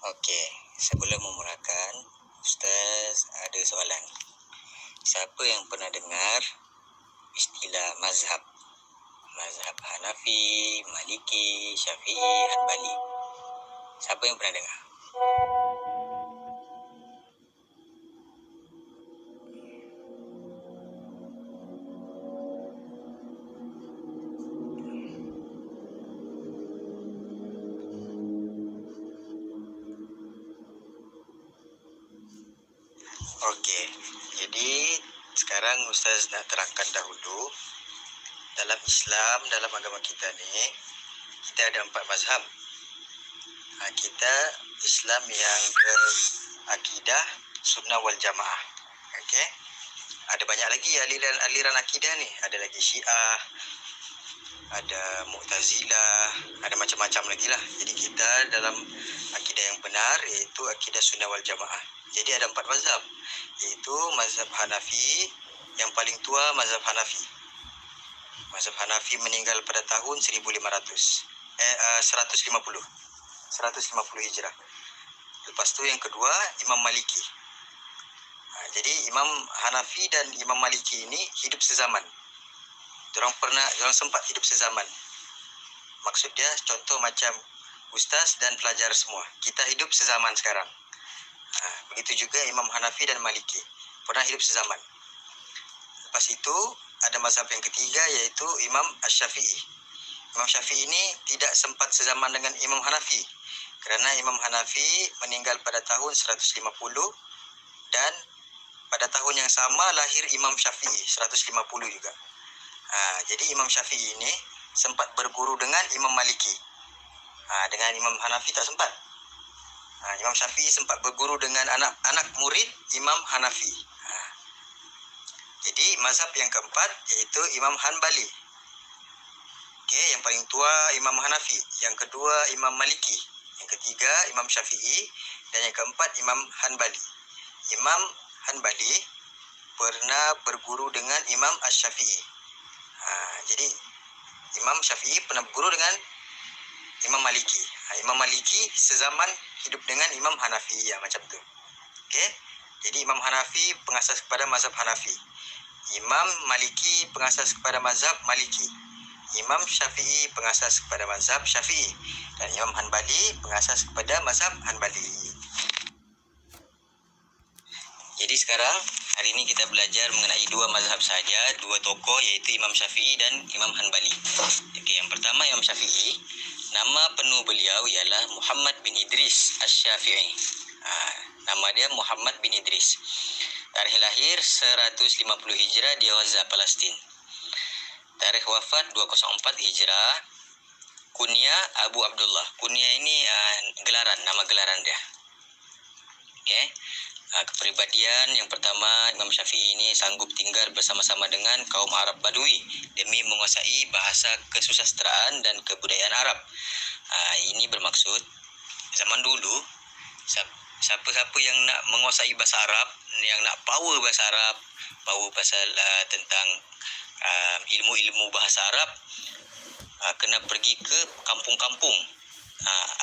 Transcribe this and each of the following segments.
Okey, sebelum memulakan, Ustaz ada soalan. Siapa yang pernah dengar istilah mazhab? Mazhab Hanafi, Maliki, Syafi'i, Hanbali. Siapa yang pernah dengar? Okey, jadi sekarang Ustaz nak terangkan dahulu. Dalam Islam, dalam agama kita ni, kita ada 4 mazhab. Kita Islam yang berakidah sunnah wal jamaah. Okey. Ada banyak lagi aliran akidah ni. Ada lagi Syiah, ada Mu'tazilah, ada macam-macam lagi lah. Jadi kita dalam akidah yang benar, iaitu akidah sunnah wal jamaah. Jadi ada 4 mazhab, iaitu mazhab Hanafi. Yang paling tua mazhab Hanafi. Mazhab Hanafi meninggal pada tahun 150 Hijrah. Lepas tu yang kedua Imam Maliki. Jadi Imam Hanafi dan Imam Maliki ini hidup sezaman. Diorang sempat hidup sezaman. Maksud dia contoh macam ustaz dan pelajar semua. Kita hidup sezaman sekarang. Begitu juga Imam Hanafi dan Maliki pernah hidup sezaman. Lepas itu ada mazhab yang ketiga, iaitu Imam Asy-Syafi'i. Imam Syafi'i ini tidak sempat sezaman dengan Imam Hanafi, kerana Imam Hanafi meninggal pada tahun 150 dan pada tahun yang sama lahir Imam Syafi'i 150 juga. Jadi Imam Syafi'i ini sempat berguru dengan Imam Maliki. Dengan Imam Hanafi tak sempat. Imam Syafi'i sempat berguru dengan anak murid Imam Hanafi. Jadi mazhab yang keempat iaitu Imam Hanbali. Okey, yang paling tua Imam Hanafi, yang kedua Imam Maliki, yang ketiga Imam Syafi'i, dan yang keempat Imam Hanbali. Imam Hanbali pernah berguru dengan Imam Asy-Syafi'i. Jadi Imam Syafi'i pernah berguru dengan Imam Maliki. Imam Maliki sezaman hidup dengan Imam Hanafi, macam tu. Okey. Jadi Imam Hanafi pengasas kepada mazhab Hanafi. Imam Maliki pengasas kepada mazhab Maliki. Imam Syafi'i pengasas kepada mazhab Syafi'i. Dan Imam Hanbali pengasas kepada mazhab Hanbali. Jadi sekarang, hari ini kita belajar mengenai 2 mazhab saja, 2 tokoh, iaitu Imam Syafi'i dan Imam Hanbali. Okey, yang pertama Imam Syafi'i. Nama penuh beliau ialah Muhammad bin Idris Asy-Syafi'i. Nama dia Muhammad bin Idris. Tarikh lahir 150 Hijrah di Gaza, Palestin. Tarikh wafat 204 Hijrah. Kunyah Abu Abdullah. Kunyah ini gelaran, nama gelaran dia. Okey. Kepribadian yang pertama, Imam Syafi'i ini sanggup tinggal bersama-sama dengan kaum Arab Badui demi menguasai bahasa kesusastraan dan kebudayaan Arab. Ini bermaksud zaman dulu siapa-siapa yang nak menguasai bahasa Arab, yang nak power bahasa Arab, power pasal tentang ilmu-ilmu bahasa Arab, kena pergi ke kampung-kampung.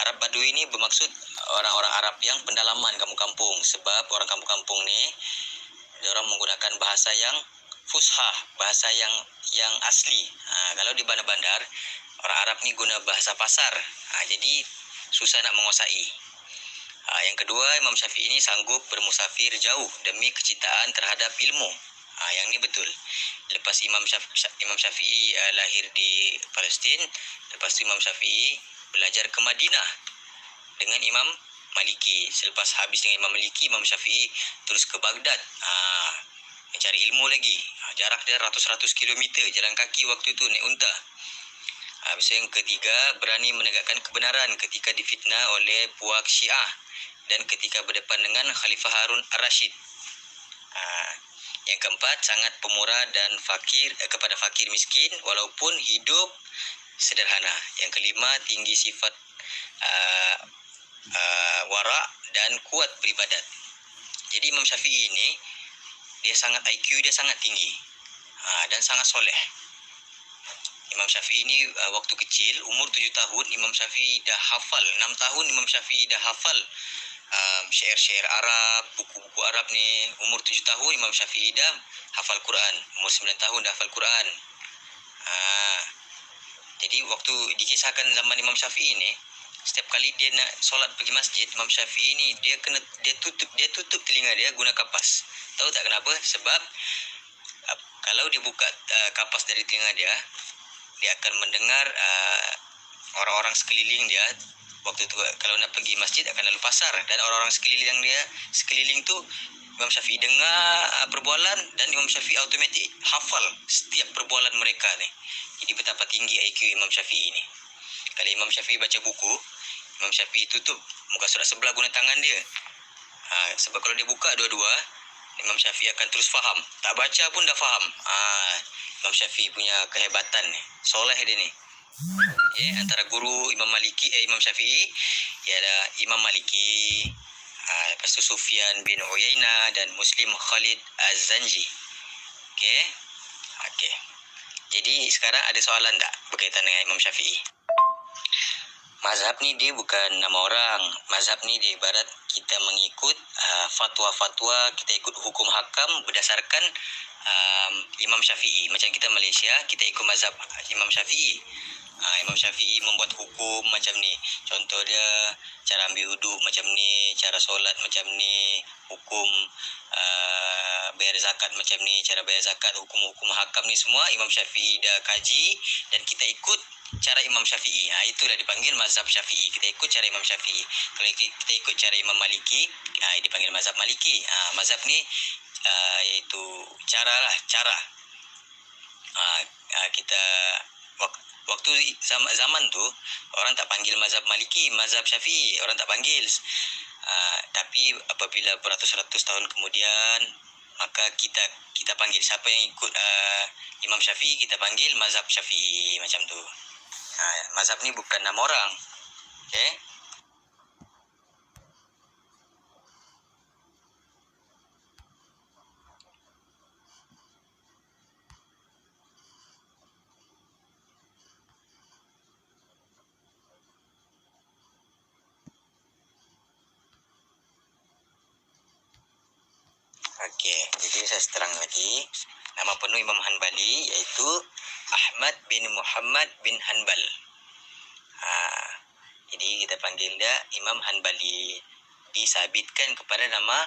Arab Badui ni bermaksud orang-orang Arab yang pendalaman kampung-kampung, sebab orang kampung-kampung ni diorang menggunakan bahasa yang fushah, bahasa yang asli. Kalau di bandar-bandar, orang Arab ni guna bahasa pasar. Jadi susah nak menguasai. Yang kedua, Imam Syafi'i ini sanggup bermusafir jauh demi kecintaan terhadap ilmu. Yang ni betul. Lepas Imam Syafi'i lahir di Palestin, lepas tu Imam Syafi'i belajar ke Madinah dengan Imam Maliki. Selepas habis dengan Imam Maliki, Imam Syafi'i terus ke Baghdad mencari ilmu lagi. Jarak dia ratus-ratus kilometer jalan kaki waktu itu, naik unta. Habis yang ketiga, berani menegakkan kebenaran ketika difitnah oleh puak Syiah dan ketika berdepan dengan Khalifah Harun Ar-Rasyid. Yang keempat, sangat pemurah dan kepada fakir miskin walaupun hidup sederhana. Yang kelima, tinggi sifat wara' dan kuat beribadat. Jadi Imam Syafi'i ini, IQ dia sangat tinggi dan sangat soleh. Imam Syafi'i ni waktu kecil, umur 7 tahun, Imam Syafi'i dah hafal. 6 tahun Imam Syafi'i dah hafal syair-syair Arab, buku-buku Arab ni. Umur 7 tahun Imam Syafi'i dah hafal Quran. Umur 9 tahun dah hafal Quran. Jadi waktu dikisahkan zaman Imam Syafi'i ni, setiap kali dia nak solat pergi masjid, Imam Syafi'i ni dia tutup telinga dia guna kapas. Tahu tak kenapa? Sebab kalau dia buka kapas dari telinga dia akan mendengar orang-orang sekeliling dia. Waktu tu kalau nak pergi masjid akan lalu pasar, dan orang-orang sekeliling tu Imam Syafi'i dengar perbualan, dan Imam Syafi'i automatik hafal setiap perbualan mereka ni. Jadi betapa tinggi IQ Imam Syafi'i ni. Kalau Imam Syafi'i baca buku, Imam Syafi'i tutup muka surat sebelah guna tangan dia. Sebab kalau dia buka dua-dua, Imam Syafi'i akan terus faham. Tak baca pun dah faham. Imam Syafi'i punya kehebatan ni. Soleh dia ni. Antara guru Imam Syafi'i ialah Imam Maliki, lepas tu Sufyan bin Uyainah dan Muslim Khalid Az-Zanji. Okey. Jadi sekarang ada soalan tak berkaitan dengan Imam Syafi'i? Mazhab ni dia bukan nama orang. Mazhab ni dia ibarat kita mengikut fatwa-fatwa, kita ikut hukum hakam berdasarkan Imam Syafi'i. Macam kita Malaysia, kita ikut mazhab Imam Syafi'i. Imam Syafi'i membuat hukum macam ni. Contoh dia, cara ambil wuduk macam ni, cara solat macam ni, hukum bayar zakat macam ni, cara bayar zakat, hukum-hukum hakam ni semua Imam Syafi'i dah kaji, dan kita ikut cara Imam Syafi'i. Itulah dipanggil mazhab Syafi'i. Kita ikut cara Imam Syafi'i. Kalau kita ikut cara Imam Maliki, dipanggil mazhab Maliki. Mazhab ni iaitu cara. Kita waktu zaman tu orang tak panggil mazhab Maliki, mazhab Syafi'i, orang tak panggil. Tapi apabila beratus-ratus tahun kemudian, maka kita panggil siapa yang ikut Imam Syafi'i, kita panggil mazhab Syafi'i, macam tu. Mazhab ni bukan nama orang. Okey. Okey, jadi saya terang lagi. Nama penuh Imam Hanbali iaitu Ahmad bin Muhammad bin Hanbal. Jadi kita panggil dia Imam Hanbali. Disabitkan kepada nama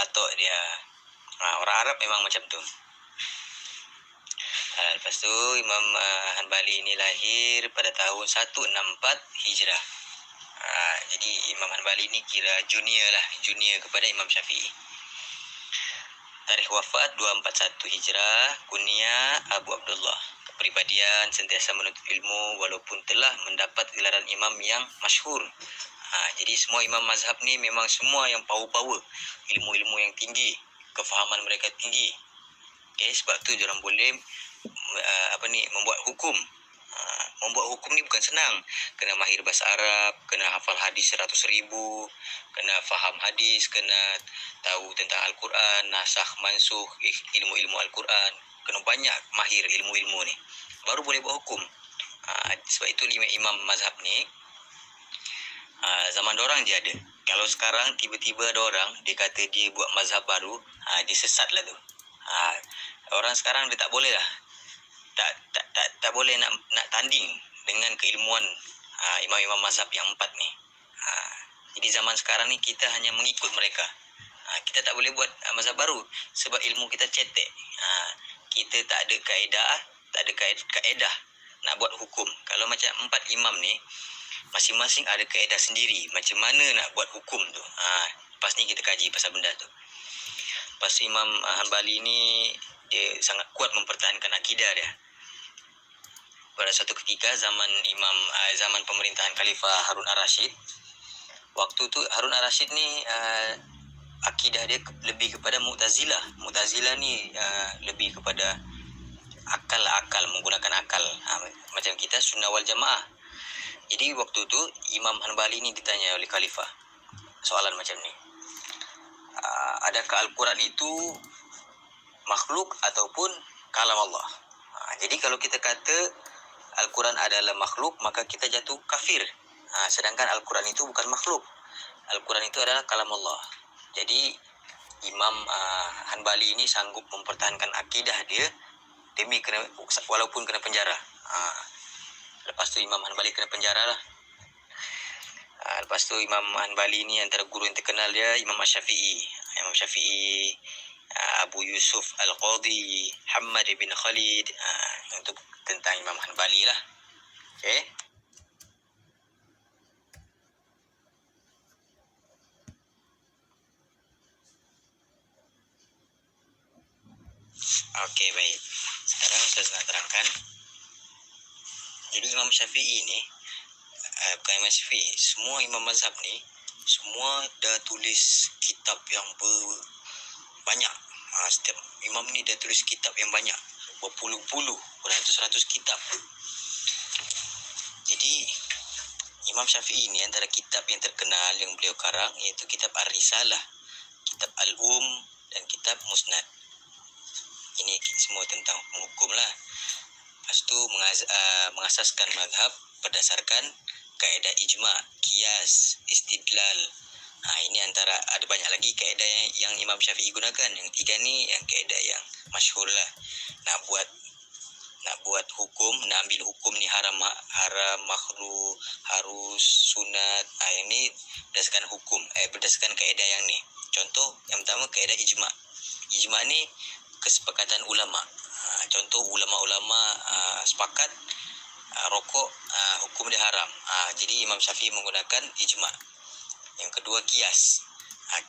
atuk dia. Orang Arab memang macam tu. Lepas tu Imam Hanbali ini lahir pada tahun 164 Hijrah. Jadi Imam Hanbali ni kira junior kepada Imam Syafi'i. Tarikh wafat 241 Hijrah, kunyah Abu Abdullah. Kepribadian sentiasa menuntut ilmu walaupun telah mendapat gelaran imam yang masyhur. Jadi semua imam mazhab ni memang semua yang power, ilmu-ilmu yang tinggi, kefahaman mereka tinggi. Sebab tu diorang boleh membuat hukum. Membuat hukum ni bukan senang. Kena mahir bahasa Arab, kena hafal hadis 100,000, kena faham hadis, kena tahu tentang Al-Quran, nasakh, mansukh, ilmu-ilmu Al-Quran. Kena banyak mahir ilmu-ilmu ni, baru boleh buat hukum. Sebab itu 5 imam mazhab ni zaman dorang je ada. Kalau sekarang tiba-tiba ada orang dia kata dia buat mazhab baru, dia sesat lah tu. Orang sekarang dia tak boleh lah, tak boleh nak tanding dengan keilmuan imam-imam mazhab yang 4 ni. Jadi zaman sekarang ni kita hanya mengikut mereka. Kita tak boleh buat mazhab baru sebab ilmu kita cetek. Kita tak ada kaedah nak buat hukum. Kalau macam 4 imam ni, masing-masing ada kaedah sendiri macam mana nak buat hukum tu. Lepas ni kita kaji pasal benda tu. Lepas Imam Hanbali ni dia sangat kuat mempertahankan akidah dia. Pada satu ketika zaman pemerintahan Khalifah Harun Ar-Rasyid, waktu tu Harun Ar-Rasyid ni akidah dia lebih kepada Mu'tazilah. Mu'tazilah ni lebih kepada akal, menggunakan akal. Macam kita Sunnah wal Jamaah. Jadi waktu tu Imam Hanbali ni ditanya oleh Khalifah soalan macam ni. Adakah Al-Quran itu makhluk ataupun kalam Allah? Jadi kalau kita kata Al-Quran adalah makhluk, maka kita jatuh kafir. Sedangkan Al-Quran itu bukan makhluk. Al-Quran itu adalah kalam Allah. Jadi Imam Hanbali ini sanggup mempertahankan akidah dia demi walaupun kena penjara. Lepas tu Imam Hanbali kena penjara lah. Lepas tu Imam Hanbali ni antara guru yang terkenal dia Imam Syafi'i. Imam Syafi'i, Abu Yusuf Al-Qadhi, Hamad bin Khalid, untuk tentang Imam Hanbali lah. Okay. Okey, baik. Sekarang Ustaz nak terangkan. Jadi Imam Syafi'i ni, bukan Imam Syafi'i, semua imam mazhab ni, semua dah tulis kitab yang banyak. Setiap imam ni dah tulis kitab yang banyak, berpuluh-puluh, beratus-ratus kitab. Jadi Imam Syafi'i ni antara kitab yang terkenal yang beliau karang iaitu kitab Ar-Risalah, kitab Al-Um dan kitab Musnad. Ini semua tentang hukum lah. Lepas tu mengasaskan mazhab berdasarkan kaedah ijma', qiyas, istidlal. Ini antara, ada banyak lagi kaedah yang Imam Syafi'i gunakan. Yang tiga ni yang kaedah yang masyhur lah. Nak buat hukum, nak ambil hukum ni haram, makruh, harus, sunat. Yang ni berdasarkan hukum, berdasarkan kaedah yang ni. Contoh yang pertama kaedah ijma'. Ijma' ni kesepakatan ulama. Contoh ulama-ulama sepakat rokok hukum dia haram. Jadi Imam Syafi'i menggunakan ijma'. Yang kedua kias.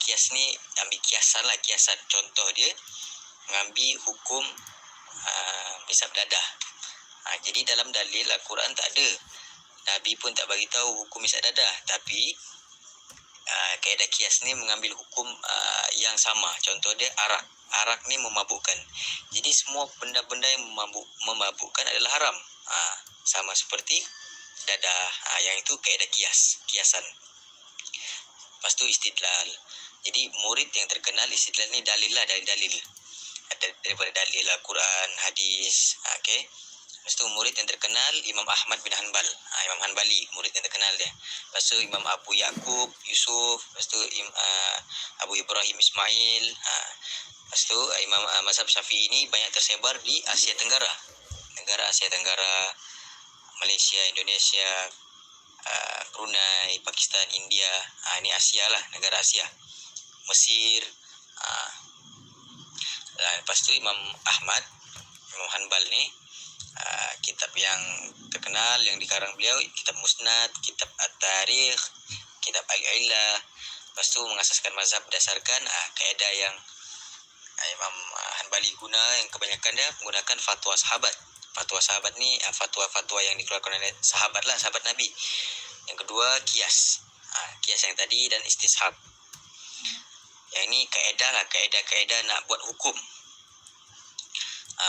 Kias ni ambil kiasan lah, kiasan. Contoh dia mengambil hukum hisab dadah. Jadi dalam dalil Al-Quran tak ada. Nabi pun tak bagi tahu hukum hisab dadah, tapi kaedah kias ni mengambil hukum yang sama. Contoh dia arak. Arak ni memabukkan. Jadi semua benda-benda yang memabukkan adalah haram. Sama seperti dadah. Yang itu kaedah kiasan. Lepas tu istidlal. Jadi murid yang terkenal istidlal ni dalil lah, dari dalil. Daripada dalil Al-Quran, hadis. Okay. Lepas tu murid yang terkenal Imam Ahmad bin Hanbal. Imam Hanbali, murid yang terkenal dia. Lepas tu Imam Abu Yaqub Yusuf. Lepas tu Abu Ibrahim Ismail. Lepas tu Imam mazhab Syafi'i ini banyak tersebar di Asia Tenggara. Negara Asia Tenggara, Malaysia, Indonesia, Brunei, Pakistan, India. Ini Asia lah, negara Asia. Mesir. Lepas tu Imam Ahmad, Imam Hanbal ni, kitab yang terkenal yang dikarang beliau, kitab Musnad, kitab At-Tarikh, kitab Al-Illah. Lepas tu mengasaskan mazhab berdasarkan kaedah yang Imam Hanbali guna, yang kebanyakan dia menggunakan fatwa sahabat. Fatwa sahabat ni fatwa-fatwa yang dikeluarkan oleh sahabat lah, sahabat Nabi. Yang kedua kias. Kias yang tadi dan istishab. Yang ini kaedah lah, kaedah nak buat hukum.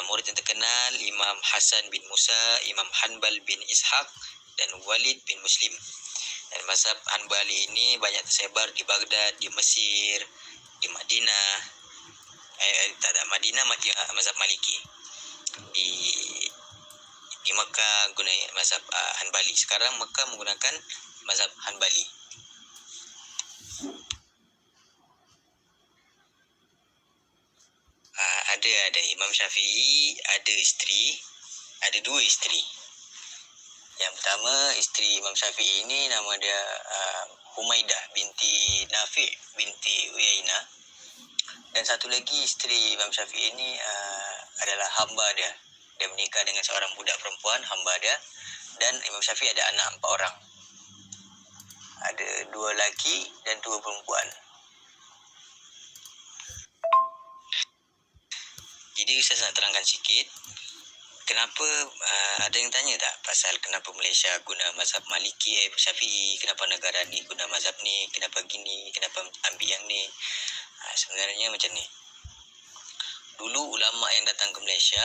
Murid yang terkenal Imam Hasan bin Musa, Imam Hanbal bin Ishaq dan Walid bin Muslim. Dan mazhab Hanbali ini banyak tersebar di Baghdad, di Mesir, di Madinah. Madinah mazhab Maliki. Di Mekah guna mazhab Hanbali. Sekarang Mekah menggunakan mazhab Hanbali. Ada Imam Syafi'i, ada isteri, ada dua isteri. Yang pertama, isteri Imam Syafi'i ini nama dia Humaidah binti Nafi' binti Uyainah. Dan satu lagi isteri Imam Syafi'i ini adalah hamba dia. Dia menikah dengan seorang budak perempuan, hamba dia. Dan Imam Syafi'i ada anak 4 orang. Ada 2 lelaki dan 2 perempuan. Jadi saya nak terangkan sikit. Kenapa ada yang tanya tak pasal kenapa Malaysia guna mazhab Maliki, Syafi'i, kenapa negara ni guna mazhab ni, kenapa gini, kenapa ambil yang ni. Sebenarnya macam ni. Dulu ulama yang datang ke Malaysia,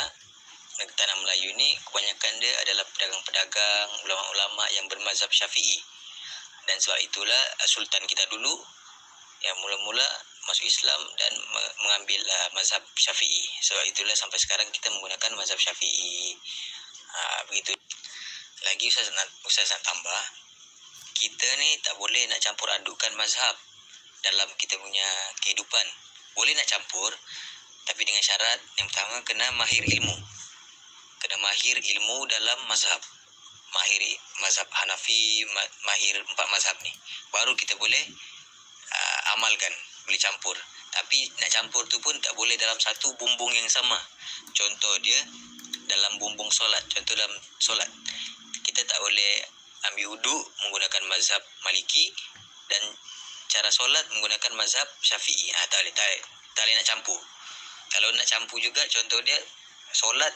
tanah Melayu ni, kebanyakan dia adalah pedagang-pedagang, ulama-ulama yang bermazhab Syafi'i. Dan sebab itulah Sultan kita dulu yang mula-mula masuk Islam dan mengambil mazhab Syafi'i. Sebab itulah sampai sekarang kita menggunakan mazhab Syafi'i. Begitu. lagi Ustaz nak tambah, kita ni tak boleh nak campur adukkan mazhab dalam kita punya kehidupan. Boleh nak campur, tapi dengan syarat yang pertama kena mahir ilmu. Kena mahir ilmu dalam mazhab. Mahir mazhab Hanafi, mahir 4 mazhab ni. Baru kita boleh amalkan, boleh campur. Tapi nak campur tu pun tak boleh dalam satu bumbung yang sama. Contoh dia dalam bumbung solat. Contoh dalam solat, kita tak boleh ambil wuduk menggunakan mazhab Maliki dan cara solat menggunakan mazhab Syafi'i. Tak boleh nak campur. Kalau nak campur juga, contoh dia solat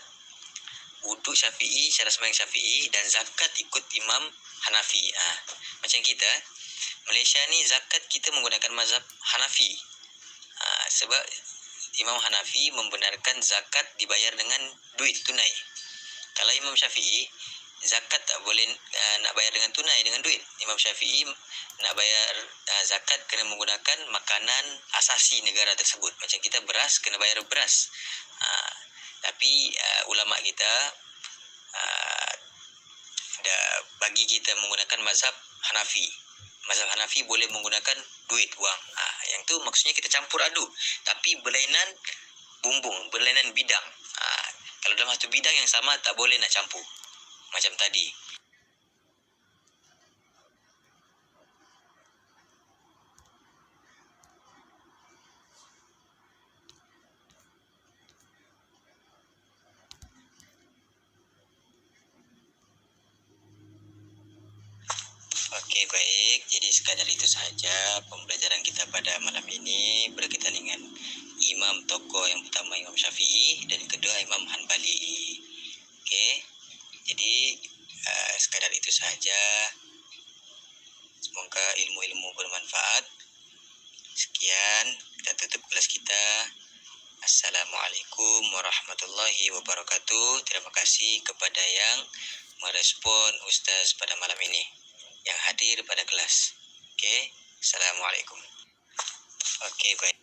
wuduk Syafi'i, cara sembahyang Syafi'i, dan zakat ikut Imam Hanafi. Macam kita Malaysia ni, zakat kita menggunakan mazhab Hanafi. Sebab Imam Hanafi membenarkan zakat dibayar dengan duit tunai. Kalau Imam Syafi'i, zakat tak boleh nak bayar dengan tunai, dengan duit. Imam Syafi'i nak bayar zakat kena menggunakan makanan asasi negara tersebut. Macam kita beras, kena bayar beras. Tapi ulama kita dah bagi kita menggunakan mazhab Hanafi. Mazhab Hanafi boleh menggunakan duit, wang. Yang tu maksudnya kita campur aduk, tapi berlainan bumbung, berlainan bidang. Kalau dalam satu bidang yang sama tak boleh nak campur. Macam tadi. Okey, baik. Jadi sekadar itu sahaja pembelajaran kita pada malam ini berkaitan dengan imam tokoh yang pertama Imam Syafi'i dan yang kedua Imam Hanbali. Okey. Jadi sekadar itu sahaja. Semoga ilmu-ilmu bermanfaat. Sekian, kita tutup kelas kita. Assalamualaikum warahmatullahi wabarakatuh. Terima kasih kepada yang merespon Ustaz pada malam ini, yang hadir pada kelas. Okey, Assalamualaikum. Okey, baik.